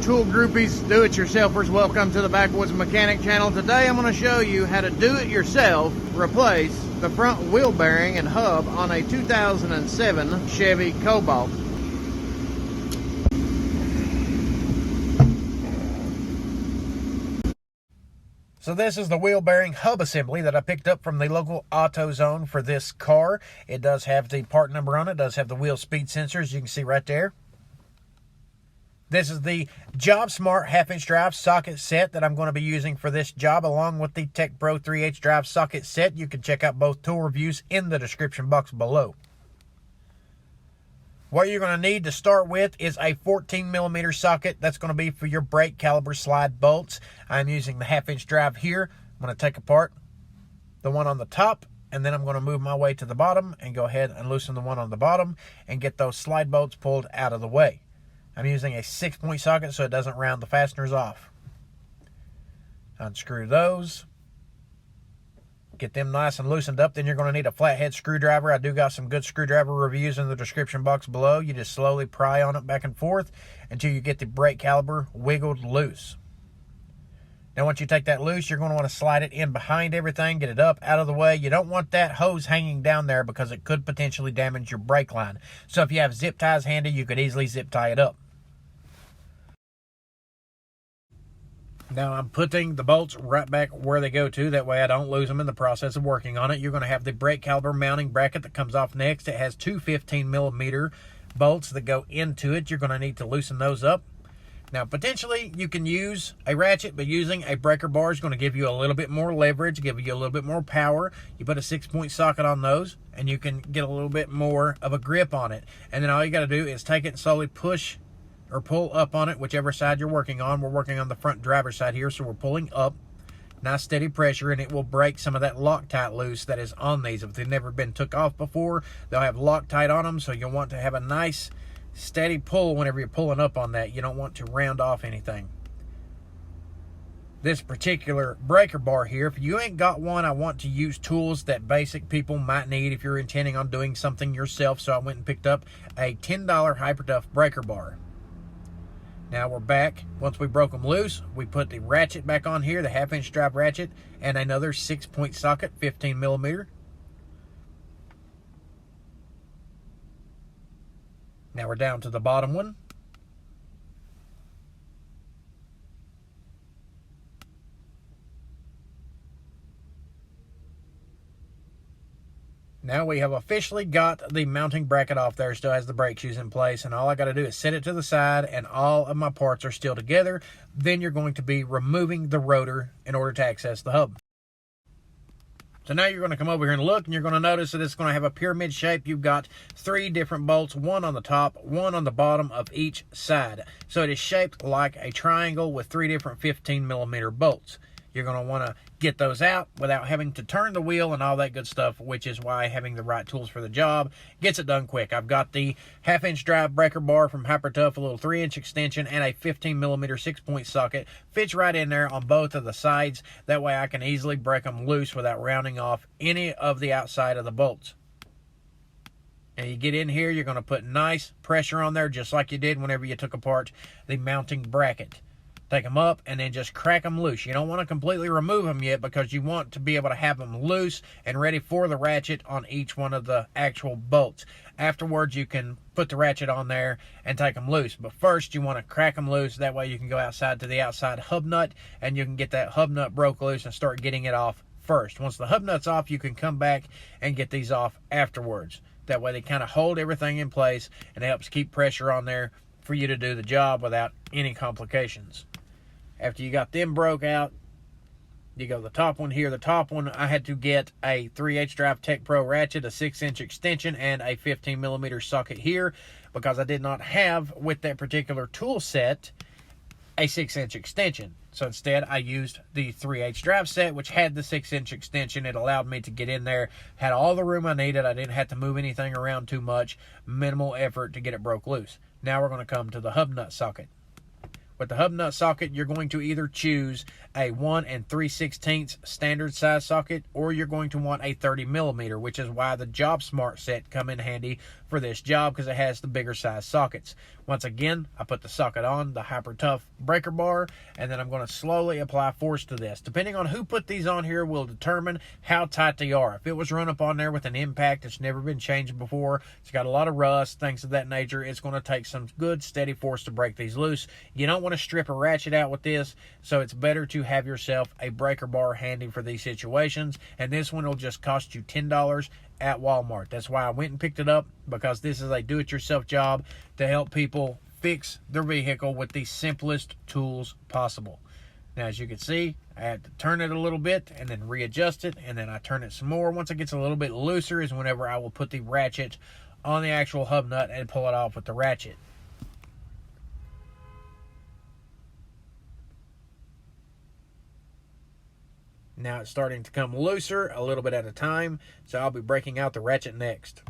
tool groupies, do-it-yourselfers, welcome to the Backwoods Mechanic channel. Today I'm going to show you how to do-it-yourself replace the front wheel bearing and hub on a 2007 Chevy Cobalt. So this is the wheel bearing hub assembly that I picked up from the local AutoZone for this car. It does have the part number on it, does have the wheel speed sensors, you can see right there. This is the Job Smart half-inch drive socket set that I'm going to be using for this job, along with the Tech Pro 3/8 drive socket set. You can check out both tool reviews in the description box below. What you're going to need to start with is a 14mm socket. That's going to be for your brake caliper slide bolts. I'm using the half-inch drive here. I'm going to take apart the one on the top, and then I'm going to move my way to the bottom and go ahead and loosen the one on the bottom and get those slide bolts pulled out of the way. I'm using a 6-point socket so it doesn't round the fasteners off. Unscrew those. Get them nice and loosened up. Then you're going to need a flathead screwdriver. I do got some good screwdriver reviews in the description box below. You just slowly pry on it back and forth until you get the brake caliper wiggled loose. Now once you take that loose, you're going to want to slide it in behind everything, get it up out of the way. You don't want that hose hanging down there because it could potentially damage your brake line. So if you have zip ties handy, you could easily zip tie it up. Now I'm putting the bolts right back where they go to. That way I don't lose them in the process of working on it. You're going to have the brake caliper mounting bracket that comes off next. It has two 15mm bolts that go into it. You're going to need to loosen those up. Now potentially you can use a ratchet, but using a breaker bar is going to give you a little bit more leverage, give you a little bit more power. You put a 6-point socket on those and you can get a little bit more of a grip on it. And then all you got to do is take it and slowly push or pull up on it, whichever side you're working on. We're working on the front driver's side here, so we're pulling up. Nice steady pressure, and it will break some of that Loctite loose that is on these. If they've never been took off before, they'll have Loctite on them, so you'll want to have a nice steady pull whenever you're pulling up on that. You don't want to round off anything. This particular breaker bar here, if you ain't got one, I want to use tools that basic people might need if you're intending on doing something yourself, so I went and picked up a $10 Hypertough breaker bar. Now we're back. Once we broke them loose, we put the ratchet back on here, the half-inch drive ratchet, and another 6-point socket, 15mm. Now we're down to the bottom one. Now we have officially got the mounting bracket off there. It still has the brake shoes in place, and all I got to do is set it to the side, and all of my parts are still together. Then you're going to be removing the rotor in order to access the hub. So now you're going to come over here and look, and you're going to notice that it's going to have a pyramid shape. You've got 3 different bolts, one on the top, one on the bottom of each side. So it is shaped like a triangle with 3 different 15mm bolts. You're going to want to get those out without having to turn the wheel and all that good stuff, which is why having the right tools for the job gets it done quick. I've got the half-inch drive breaker bar from Hypertough, a little 3-inch extension, and a 15mm 6-point socket. Fits right in there on both of the sides. That way I can easily break them loose without rounding off any of the outside of the bolts. And you get in here, you're going to put nice pressure on there, just like you did whenever you took apart the mounting bracket. Take them up and then just crack them loose. You don't want to completely remove them yet because you want to be able to have them loose and ready for the ratchet on each one of the actual bolts. Afterwards, you can put the ratchet on there and take them loose. But first, you want to crack them loose. That way you can go outside to the outside hub nut and you can get that hub nut broke loose and start getting it off first. Once the hub nut's off, you can come back and get these off afterwards. That way they kind of hold everything in place and it helps keep pressure on there for you to do the job without any complications. After you got them broke out, you go the top one here. The top one, I had to get a 3/8 drive Tech Pro ratchet, a 6-inch extension, and a 15mm socket here because I did not have, with that particular tool set, a 6-inch extension. So instead, I used the 3/8 drive set, which had the 6-inch extension. It allowed me to get in there, had all the room I needed. I didn't have to move anything around too much. Minimal effort to get it broke loose. Now we're going to come to the hub nut socket. With the hub nut socket, you're going to either choose a 1 3/16 standard size socket, or you're going to want a 30mm, which is why the Job Smart set come in handy for this job, because it has the bigger size sockets. Once again, I put the socket on the Hyper Tough breaker bar, and then I'm going to slowly apply force to this. Depending on who put these on here will determine how tight they are. If it was run up on there with an impact that's never been changed before, it's got a lot of rust, things of that nature, it's going to take some good steady force to break these loose. You don't want to strip a ratchet out with this, so it's better to have yourself a breaker bar handy for these situations, and this one will just cost you $10 at Walmart. That's why I went and picked it up, because this is a do-it-yourself job to help people fix their vehicle with the simplest tools possible. Now, as you can see, I had to turn it a little bit and then readjust it, and then I turn it some more. Once it gets a little bit looser is whenever I will put the ratchet on the actual hub nut and pull it off with the ratchet. Now it's starting to come looser a little bit at a time, so I'll be breaking out the ratchet next.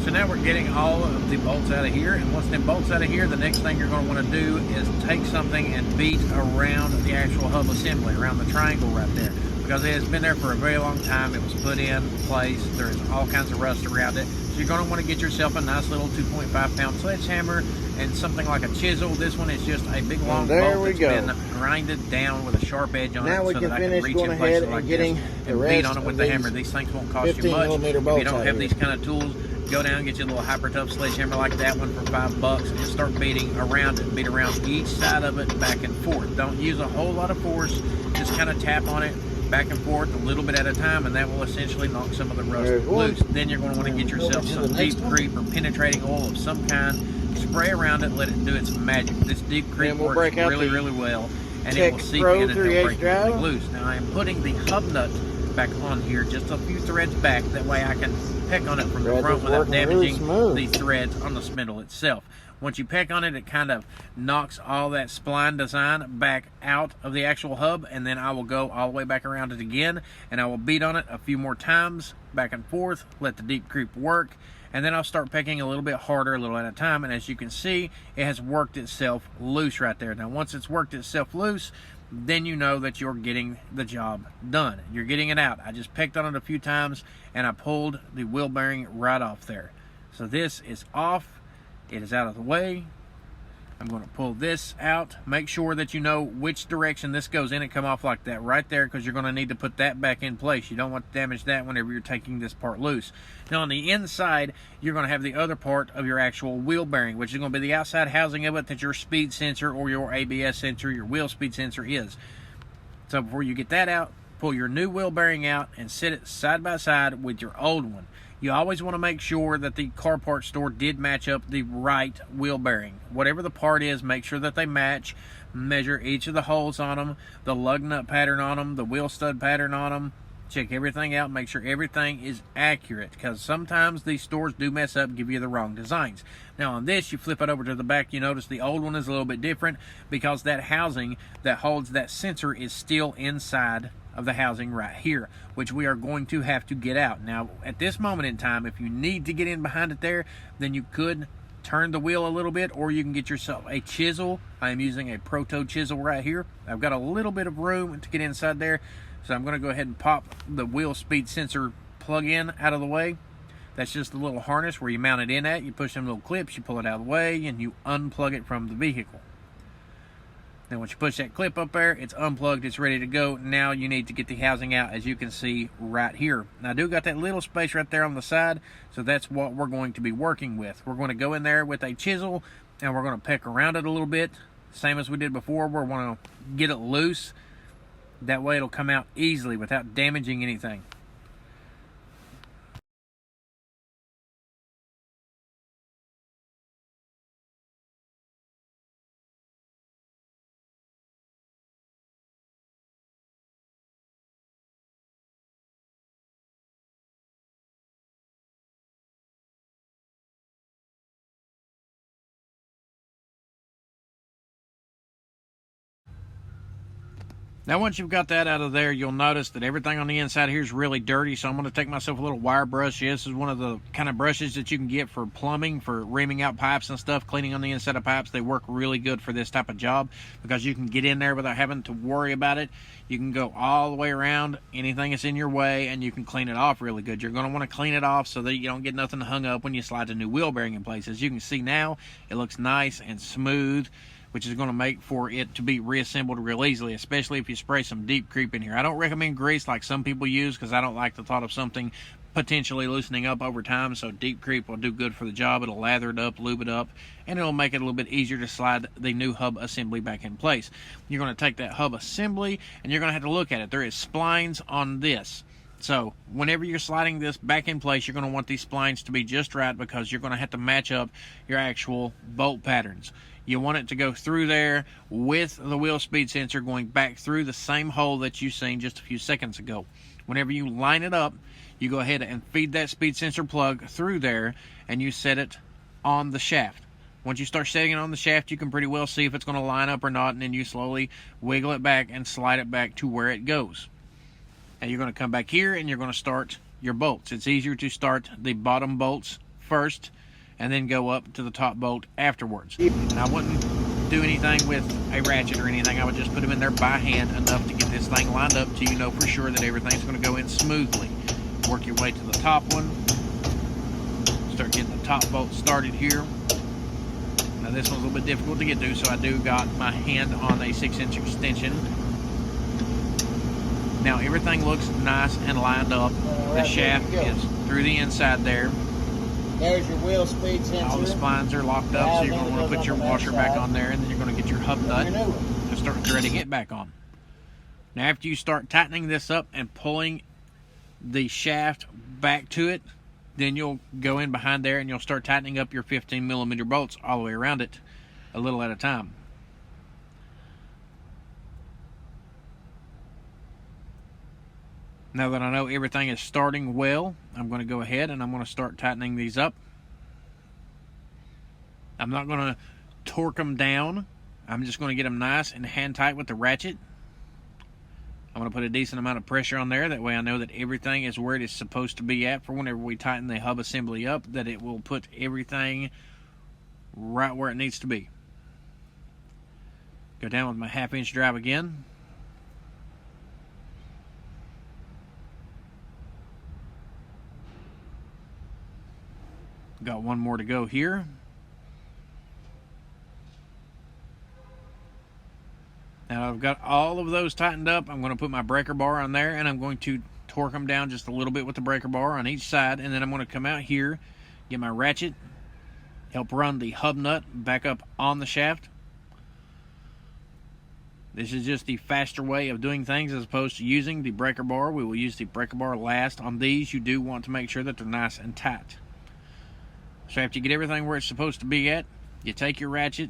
So now we're getting all of the bolts out of here, and once them bolts out of here, the next thing you're going to want to do is take something and beat around the actual hub assembly, around the triangle right there, because it has been there for a very long time. It was put in place. There's all kinds of rust around it. So you're going to want to get yourself a nice little 2.5-pound sledgehammer and something like a chisel. This one is just a big long bolt that's been grinded down with a sharp edge on it, so that I can reach in places like this and beat on it with the hammer. These things won't cost you much. If you don't have these kind of tools, go down and get you a little Hyper Tough sledgehammer like that one for $5 and just start beating around it. Beat around each side of it back and forth. Don't use a whole lot of force. Just kind of tap on it back and forth a little bit at a time, and that will essentially knock some of the rust loose. Then you're going to want to get yourself some deep creep or penetrating oil of some kind. Spray around it, let it do its magic. This deep creep works really, really well, and it will seep in and it'll break everything loose. Now I am putting the hub nut back on here, just a few threads back. That way I can peck on it from the front without damaging the threads on the spindle itself. Once you peck on it, it kind of knocks all that spline design back out of the actual hub, and then I will go all the way back around it again, and I will beat on it a few more times, back and forth, let the deep creep work, and then I'll start pecking a little bit harder, a little at a time, and as you can see, it has worked itself loose right there. Now, once it's worked itself loose, then you know that you're getting the job done. You're getting it out. I just pecked on it a few times, and I pulled the wheel bearing right off there. So this is off. It is out of the way. I'm going to pull this out. Make sure that you know which direction this goes in and come off like that right there, because you're going to need to put that back in place. You don't want to damage that whenever you're taking this part loose. Now on the inside, you're going to have the other part of your actual wheel bearing, which is going to be the outside housing of it that your speed sensor or your ABS sensor, your wheel speed sensor is. So before you get that out, pull your new wheel bearing out and sit it side by side with your old one. You always want to make sure that the car parts store did match up the right wheel bearing. Whatever the part is, make sure that they match. Measure each of the holes on them, the lug nut pattern on them, the wheel stud pattern on them. Check everything out. Make sure everything is accurate, because sometimes these stores do mess up and give you the wrong designs. Now on this, you flip it over to the back, you notice the old one is a little bit different, because that housing that holds that sensor is still inside of the housing right here, which we are going to have to get out. Now at this moment in time, if you need to get in behind it there, then you could turn the wheel a little bit, or you can get yourself a chisel. I am using a Proto chisel right here. I've got a little bit of room to get inside there, so I'm going to go ahead and pop the wheel speed sensor plug-in out of the way. That's just a little harness where you mount it in at. You push them little clips, you pull it out of the way, and you unplug it from the vehicle. Then once you push that clip up there, it's unplugged, it's ready to go. Now you need to get the housing out, as you can see right here. Now I do got that little space right there on the side, so that's what we're going to be working with. We're going to go in there with a chisel, and we're going to peck around it a little bit, same as we did before. We're going to get it loose. That way it'll come out easily without damaging anything. Now once you've got that out of there, you'll notice that everything on the inside here is really dirty, so I'm going to take myself a little wire brush. This is one of the kind of brushes that you can get for plumbing, for reaming out pipes and stuff, cleaning on the inside of pipes. They work really good for this type of job because you can get in there without having to worry about it. You can go all the way around anything that's in your way, and you can clean it off really good. You're going to want to clean it off so that you don't get nothing hung up when you slide the new wheel bearing in place. As you can see now, it looks nice and smooth, which is going to make for it to be reassembled real easily, especially if you spray some deep creep in here. I don't recommend grease like some people use because I don't like the thought of something potentially loosening up over time, so deep creep will do good for the job. It'll lather it up, lube it up, and it'll make it a little bit easier to slide the new hub assembly back in place. You're going to take that hub assembly, and you're going to have to look at it. There is splines on this. So whenever you're sliding this back in place, you're going to want these splines to be just right because you're going to have to match up your actual bolt patterns. You want it to go through there with the wheel speed sensor going back through the same hole that you seen just a few seconds ago. Whenever you line it up, you go ahead and feed that speed sensor plug through there, and you set it on the shaft. Once you start setting it on the shaft, you can pretty well see if it's going to line up or not, and then you slowly wiggle it back and slide it back to where it goes. Now you're going to come back here and you're going to start your bolts. It's easier to start the bottom bolts first and then go up to the top bolt afterwards. And I wouldn't do anything with a ratchet or anything. I would just put them in there by hand enough to get this thing lined up so you know for sure that everything's going to go in smoothly. Work your way to the top one. Start getting the top bolt started here. Now this one's a little bit difficult to get to, so I do got my hand on a 6-inch extension. Now everything looks nice and lined up. The shaft is through the inside there. There's your wheel speed sensor. All the splines are locked up, so you're going to want to put your washer back on there, and then you're going to get your hub nut to start threading it back on. Now after you start tightening this up and pulling the shaft back to it, then you'll go in behind there and you'll start tightening up your 15mm bolts all the way around it, a little at a time. Now that I know everything is starting well, I'm going to go ahead and I'm going to start tightening these up. I'm not going to torque them down. I'm just going to get them nice and hand tight with the ratchet. I'm going to put a decent amount of pressure on there. That way I know that everything is where it is supposed to be at for whenever we tighten the hub assembly up, that it will put everything right where it needs to be. Go down with my 1/2-inch drive again. Got one more to go here. Now I've got all of those tightened up. I'm going to put my breaker bar on there, and I'm going to torque them down just a little bit with the breaker bar on each side, and then I'm going to come out here, get my ratchet, help run the hub nut back up on the shaft. This is just the faster way of doing things as opposed to using the breaker bar. We will use the breaker bar last. On these, you do want to make sure that they're nice and tight. So after you get everything where it's supposed to be at, you take your ratchet.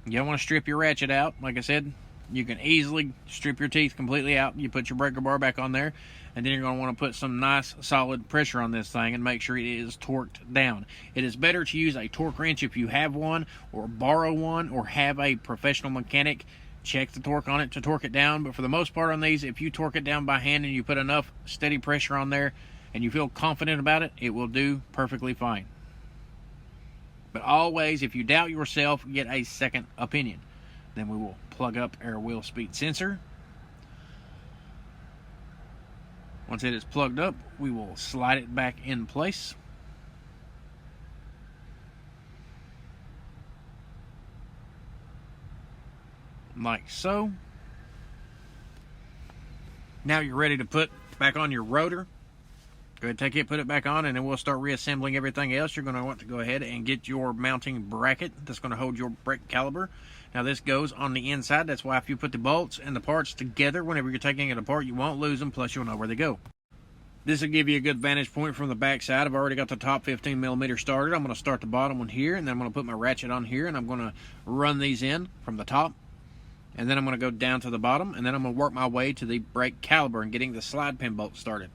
You don't want to strip your ratchet out. Like I said, you can easily strip your teeth completely out. You put your breaker bar back on there, and then you're going to want to put some nice solid pressure on this thing and make sure it is torqued down. It is better to use a torque wrench if you have one, or borrow one, or have a professional mechanic check the torque on it to torque it down. But for the most part on these, if you torque it down by hand and you put enough steady pressure on there and you feel confident about it, it will do perfectly fine. But always, if you doubt yourself, get a second opinion. Then we will plug up our wheel speed sensor. Once it is plugged up, we will slide it back in place. Like so. Now you're ready to put back on your rotor. Go ahead, take it, put it back on, and then we'll start reassembling everything else. You're going to want to go ahead and get your mounting bracket that's going to hold your brake caliper. Now this goes on the inside. That's why if you put the bolts and the parts together, whenever you're taking it apart, you won't lose them, plus you'll know where they go. This will give you a good vantage point from the back side. I've already got the top 15mm started. I'm going to start the bottom one here, and then I'm going to put my ratchet on here, and I'm going to run these in from the top. And then I'm going to go down to the bottom, and then I'm going to work my way to the brake caliper and getting the slide pin bolt started.